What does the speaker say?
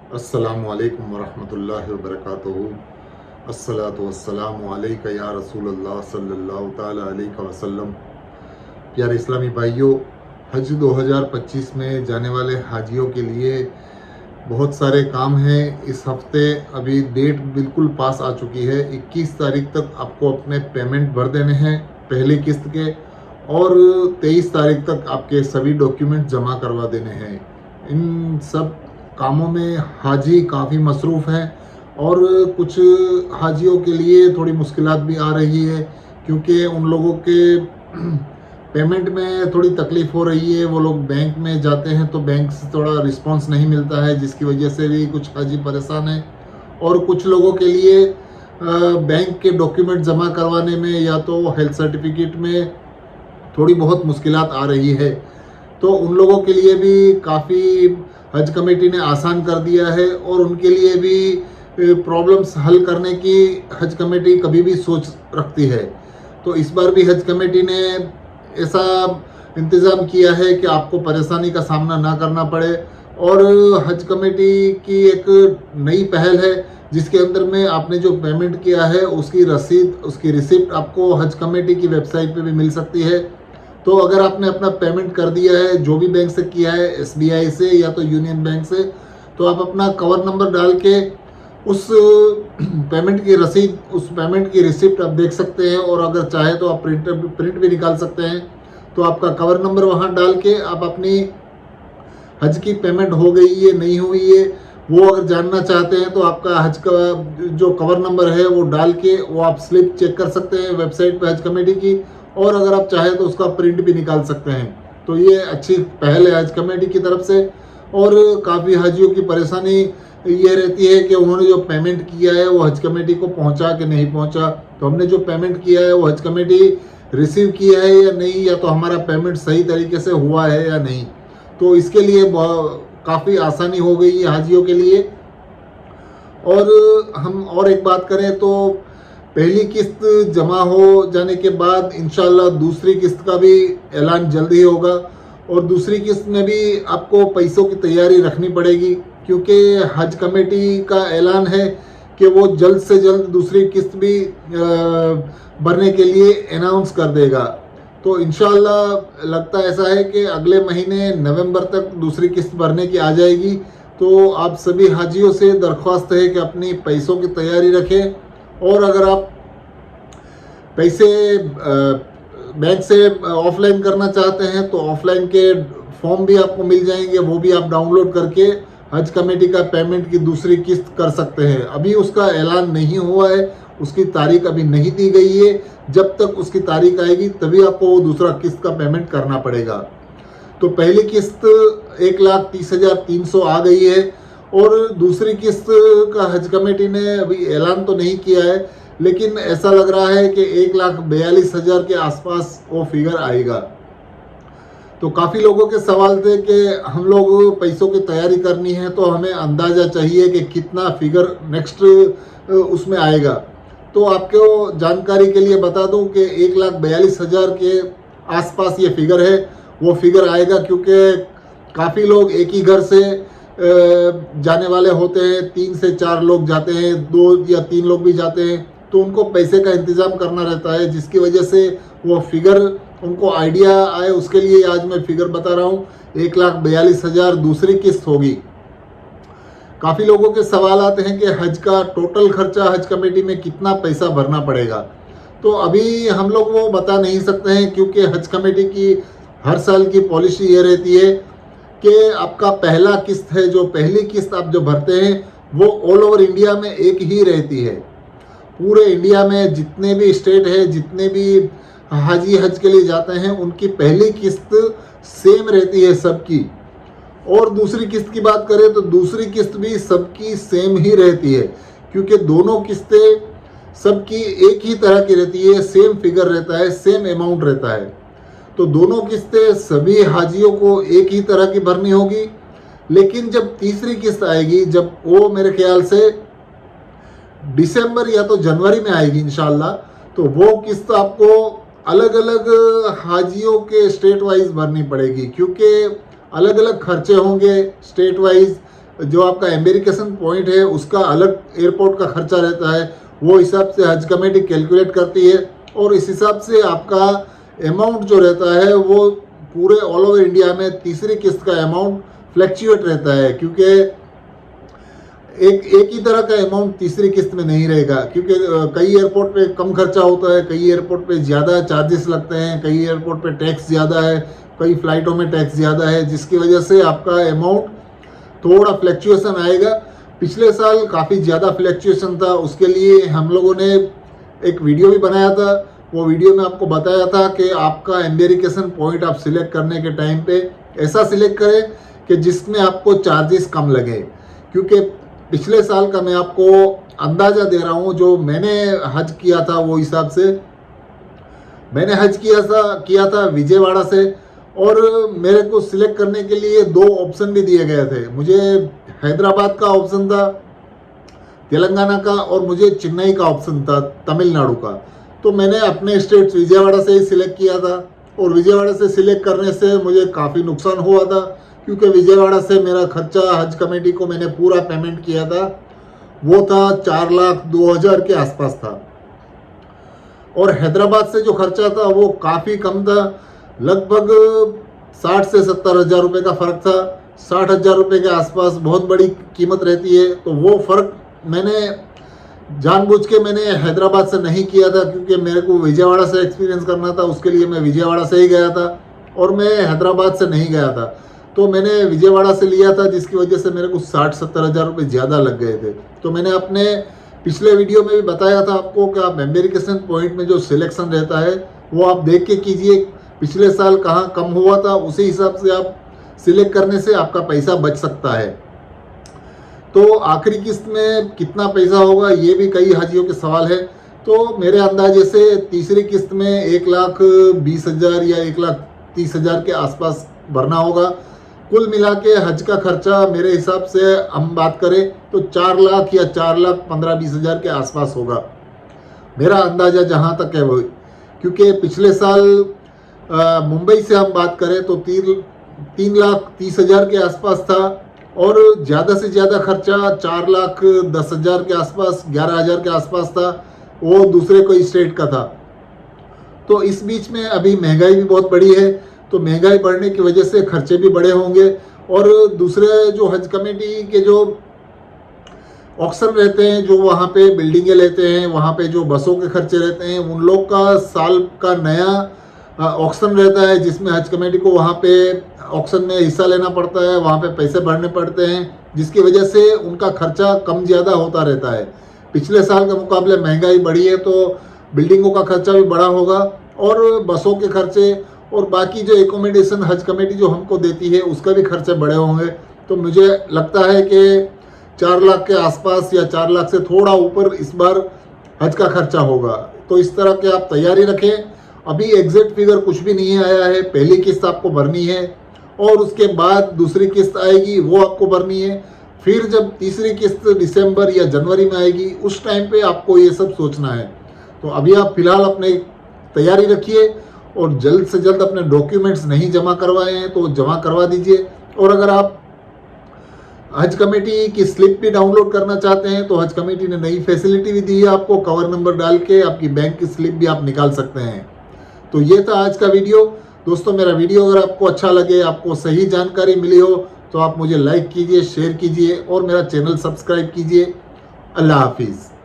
अस्सलामु अलैकुम वरहमतुल्लाहि वबरकातुहू। अस्सलातु वस्सलामु अलैका या रसूलल्लाह सल्लल्लाहु ताला अलैहि वसल्लम। प्यारे इस्लामी भाइयों, हज 2025 में जाने वाले हाजियों के लिए बहुत सारे काम हैं। इस हफ्ते अभी डेट बिल्कुल पास आ चुकी है। 21 तारीख तक आपको अपने पेमेंट भर देने हैं पहली किस्त के, और 23 तारीख तक आपके सभी डॉक्यूमेंट जमा करवा देने हैं। इन सब कामों में हाजी काफ़ी मसरूफ़ हैं और कुछ हाजियों के लिए थोड़ी मुश्किलात भी आ रही है, क्योंकि उन लोगों के पेमेंट में थोड़ी तकलीफ़ हो रही है। वो लोग बैंक में जाते हैं तो बैंक से थोड़ा रिस्पांस नहीं मिलता है, जिसकी वजह से भी कुछ हाजी परेशान हैं। और कुछ लोगों के लिए बैंक के डॉक्यूमेंट जमा करवाने में या तो हेल्थ सर्टिफिकेट में थोड़ी बहुत मुश्किलात आ रही है। तो उन लोगों के लिए भी काफ़ी हज कमेटी ने आसान कर दिया है, और उनके लिए भी प्रॉब्लम्स हल करने की हज कमेटी कभी भी सोच रखती है। तो इस बार भी हज कमेटी ने ऐसा इंतज़ाम किया है कि आपको परेशानी का सामना ना करना पड़े। और हज कमेटी की एक नई पहल है, जिसके अंदर में आपने जो पेमेंट किया है उसकी रसीद, उसकी रिसिप्ट आपको हज कमेटी की वेबसाइट पे भी मिल सकती है। तो अगर आपने अपना पेमेंट कर दिया है, जो भी बैंक से किया है, एसबीआई से या तो यूनियन बैंक से, तो आप अपना कवर नंबर डाल के उस पेमेंट की रसीद, उस पेमेंट की रिसिप्ट आप देख सकते हैं। और अगर चाहे तो आप प्रिंट भी निकाल सकते हैं। तो आपका कवर नंबर वहाँ डाल के आप अपनी हज की पेमेंट हो गई है नहीं हुई है वो अगर जानना चाहते हैं, तो आपका हज का जो कवर नंबर है वो डाल के वो आप स्लिप चेक कर सकते हैं वेबसाइट पे हज कमेटी की। और अगर आप चाहें तो उसका प्रिंट भी निकाल सकते हैं। तो ये अच्छी पहल है हज कमेटी की तरफ से। और काफ़ी हाजियों की परेशानी ये रहती है कि उन्होंने जो पेमेंट किया है वो हज कमेटी को पहुंचा कि नहीं पहुंचा। तो हमने जो पेमेंट किया है वो हज कमेटी रिसीव किया है या नहीं, या तो हमारा पेमेंट सही तरीके से हुआ है या नहीं। तो इसके लिए काफ़ी आसानी हो गई है हाजियों के लिए। और हम और एक बात करें तो पहली किस्त जमा हो जाने के बाद इंशाल्लाह दूसरी किस्त का भी ऐलान जल्द ही होगा। और दूसरी किस्त में भी आपको पैसों की तैयारी रखनी पड़ेगी, क्योंकि हज कमेटी का ऐलान है कि वो जल्द से जल्द दूसरी किस्त भी भरने के लिए अनाउंस कर देगा। तो इंशाल्लाह लगता ऐसा है कि अगले महीने नवंबर तक दूसरी किस्त भरने की आ जाएगी। तो आप सभी हाजियों से दरख्वास्त है कि अपनी पैसों की तैयारी रखें। और अगर आप पैसे बैंक से ऑफलाइन करना चाहते हैं तो ऑफलाइन के फॉर्म भी आपको मिल जाएंगे, वो भी आप डाउनलोड करके हज कमेटी का पेमेंट की दूसरी किस्त कर सकते हैं। अभी उसका ऐलान नहीं हुआ है, उसकी तारीख अभी नहीं दी गई है। जब तक उसकी तारीख आएगी तभी आपको वो दूसरा किस्त का पेमेंट करना पड़ेगा। तो पहली किस्त 1,30,300 आ गई है, और दूसरी किस्त का हज कमेटी ने अभी ऐलान तो नहीं किया है, लेकिन ऐसा लग रहा है कि 1,42,000 के आसपास वो फिगर आएगा। तो काफ़ी लोगों के सवाल थे कि हम लोग पैसों की तैयारी करनी है तो हमें अंदाज़ा चाहिए कि कितना फिगर नेक्स्ट उसमें आएगा। तो आपको जानकारी के लिए बता दूं कि 1,42,000 के आसपास ये फिगर है, वो फिगर आएगा। क्योंकि काफ़ी लोग एक ही घर से जाने वाले होते हैं, 3 से 4 लोग जाते हैं, 2 या 3 लोग भी जाते हैं, तो उनको पैसे का इंतज़ाम करना रहता है, जिसकी वजह से वो फिगर उनको आइडिया आए उसके लिए आज मैं फिगर बता रहा हूँ। 1,42,000 दूसरी किस्त होगी। काफ़ी लोगों के सवाल आते हैं कि हज का टोटल खर्चा हज कमेटी में कितना पैसा भरना पड़ेगा। तो अभी हम लोग वो बता नहीं सकते हैं, क्योंकि हज कमेटी की हर साल की पॉलिसी ये रहती है कि आपका पहला किस्त है, जो पहली किस्त आप जो भरते हैं वो ऑल ओवर इंडिया में एक ही रहती है। पूरे इंडिया में जितने भी स्टेट है, जितने भी हाजी हज के लिए जाते हैं, उनकी पहली किस्त सेम रहती है सबकी। और दूसरी किस्त की बात करें तो दूसरी किस्त भी सबकी सेम ही रहती है, क्योंकि दोनों किस्तें सबकी एक ही तरह की रहती है, सेम फिगर रहता है, सेम अमाउंट रहता है। तो दोनों किस्तें सभी हाजियों को एक ही तरह की भरनी होगी। लेकिन जब तीसरी किस्त आएगी, जब वो मेरे ख्याल से दिसंबर या तो जनवरी में आएगी इंशाल्लाह, तो वो किस्त आपको अलग अलग हाजियों के स्टेट वाइज भरनी पड़ेगी, क्योंकि अलग अलग खर्चे होंगे स्टेट वाइज। जो आपका एम्बेरिकेशन पॉइंट है उसका अलग एयरपोर्ट का खर्चा रहता है, वो हिसाब से हज कमेटी कैलकुलेट करती है और इस हिसाब से आपका अमाउंट जो रहता है वो पूरे ऑल ओवर इंडिया में तीसरी किस्त का अमाउंट फ्लैक्चुएट रहता है, क्योंकि एक ही तरह का अमाउंट तीसरी किस्त में नहीं रहेगा, क्योंकि कई एयरपोर्ट पे कम खर्चा होता है, कई एयरपोर्ट पे ज़्यादा चार्जेस लगते हैं, कई एयरपोर्ट पे टैक्स ज़्यादा है, कई फ्लाइटों में टैक्स ज़्यादा है, जिसकी वजह से आपका अमाउंट थोड़ा फ्लैक्चुएशन आएगा। पिछले साल काफ़ी ज़्यादा फ्लैक्चुएशन था, उसके लिए हम लोगों ने एक वीडियो भी बनाया था। वो वीडियो में आपको बताया था कि आपका एम्बेरिकेशन पॉइंट आप सिलेक्ट करने के टाइम पे ऐसा सिलेक्ट करें कि जिसमें आपको चार्जेस कम लगे, क्योंकि पिछले साल का मैं आपको अंदाज़ा दे रहा हूँ, जो मैंने हज किया था वो हिसाब से मैंने हज किया था विजयवाड़ा से, और मेरे को सिलेक्ट करने के लिए 2 ऑप्शन भी दिए गए थे। मुझे हैदराबाद का ऑप्शन था, तेलंगाना का, और मुझे चेन्नई का ऑप्शन था, तमिलनाडु का। तो मैंने अपने स्टेट विजयवाड़ा से ही सिलेक्ट किया था, और विजयवाड़ा से सिलेक्ट करने से मुझे काफ़ी नुकसान हुआ था, क्योंकि विजयवाड़ा से मेरा खर्चा हज कमेटी को मैंने पूरा पेमेंट किया था, वो था 4,02,000 के आसपास था। और हैदराबाद से जो खर्चा था वो काफ़ी कम था, लगभग 60 से 70 हज़ार रुपये का फ़र्क था। 60 हज़ार रुपये के आसपास बहुत बड़ी कीमत रहती है, तो वो फ़र्क जानबूझ के मैंने हैदराबाद से नहीं किया था, क्योंकि मेरे को विजयवाड़ा से एक्सपीरियंस करना था। उसके लिए मैं विजयवाड़ा से ही गया था और मैं हैदराबाद से नहीं गया था, तो मैंने विजयवाड़ा से लिया था, जिसकी वजह से मेरे को 60-70 हज़ार रुपये ज़्यादा लग गए थे। तो मैंने अपने पिछले वीडियो में भी बताया था आपको कि आप एम्बेरिकेशन पॉइंट में जो सिलेक्शन रहता है वो आप देख के कीजिए, पिछले साल कहाँ कम हुआ था, उसी हिसाब से आप सिलेक्ट करने से आपका पैसा बच सकता है। तो आखिरी किस्त में कितना पैसा होगा, ये भी कई हाजियों के सवाल है। तो मेरे अंदाजे से तीसरी किस्त में 1,20,000 या 1,30,000 के आसपास भरना होगा। कुल मिला के हज का खर्चा मेरे हिसाब से हम बात करें तो 4 लाख या 4,15,20,000 के आसपास होगा, मेरा अंदाज़ा जहाँ तक है वो। क्योंकि पिछले साल मुंबई से हम बात करें तो 3,30,000 के आसपास था, और ज़्यादा से ज़्यादा खर्चा 4,10,000 के आसपास, 11,000 के आसपास था, वो दूसरे कोई स्टेट का था। तो इस बीच में अभी महंगाई भी बहुत बड़ी है, तो महंगाई बढ़ने की वजह से खर्चे भी बड़े होंगे। और दूसरे जो हज कमेटी के जो ऑक्शन रहते हैं, जो वहाँ पे बिल्डिंगें लेते हैं, वहाँ पे जो बसों के खर्चे रहते हैं, उन लोग का साल का नया ऑक्शन रहता है, जिसमें हज कमेटी को वहाँ पे ऑक्शन में हिस्सा लेना पड़ता है, वहाँ पे पैसे भरने पड़ते हैं, जिसकी वजह से उनका खर्चा कम ज़्यादा होता रहता है। पिछले साल के मुकाबले महंगाई बढ़ी है, तो बिल्डिंगों का खर्चा भी बड़ा होगा, और बसों के खर्चे और बाकी जो एकोमोडेशन हज कमेटी जो हमको देती है उसका भी खर्चे बड़े होंगे। तो मुझे लगता है कि 4 लाख के आसपास या 4 लाख से थोड़ा ऊपर इस बार हज का खर्चा होगा। तो इस तरह के आप तैयारी रखें। अभी एग्जैक्ट फिगर कुछ भी नहीं आया है। पहली किस्त आपको भरनी है और उसके बाद दूसरी किस्त आएगी, वो आपको भरनी है। फिर जब तीसरी किस्त दिसंबर या जनवरी में आएगी, उस टाइम पे आपको ये सब सोचना है। तो अभी आप फिलहाल अपने तैयारी रखिए, और जल्द से जल्द अपने डॉक्यूमेंट्स नहीं जमा करवाए हैं तो जमा करवा दीजिए। और अगर आप हज कमेटी की स्लिप भी डाउनलोड करना चाहते हैं तो हज कमेटी ने नई फैसिलिटी भी दी है, आपको कवर नंबर डाल के आपकी बैंक की स्लिप भी आप निकाल सकते हैं। तो ये था आज का वीडियो। दोस्तों, मेरा वीडियो अगर आपको अच्छा लगे, आपको सही जानकारी मिली हो, तो आप मुझे लाइक कीजिए, शेयर कीजिए और मेरा चैनल सब्सक्राइब कीजिए। अल्लाह हाफिज़।